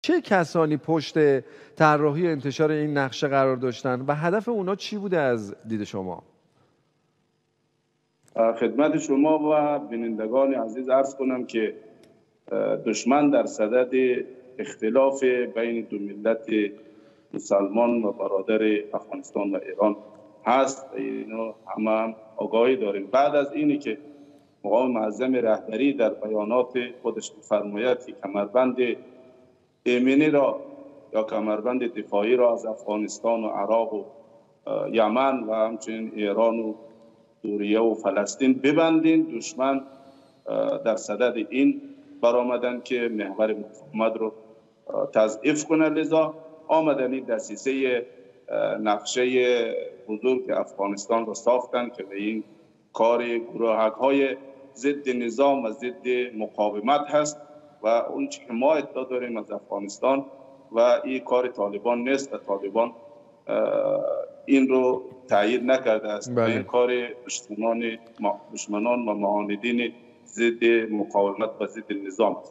چه کسانی پشت طراحی و انتشار این نقشه قرار داشتن و هدف اونا چی بوده از دید شما؟ خدمت شما و بینندگان عزیز عرض کنم که دشمن در صدد اختلاف بین دو ملت مسلمان و برادر افغانستان و ایران هست. اینو همه آگاهی داریم. بعد از اینی که مقام معظم رهبری در بیانات خودش می‌فرماید که کمربند ایمنی را یا کمربند دفاعی را از افغانستان و عراق و یمن و همچنین ایران و سوریه و فلسطین ببندین، دشمن در صدد این برآمدن که محور مقاومت رو تضعیف کنه. لذا آمدن این دسیسه نقشه بزرگ افغانستان را ساختن که به این کار گروهک‌های ضد نظام و ضد مقاومت هست و اون چی که ما اطلاع داریم از افغانستان و این کار طالبان نیست و طالبان این رو تایید نکرده است. این کار دشمنان و معاندین ضد مقاومت و ضد نظام است.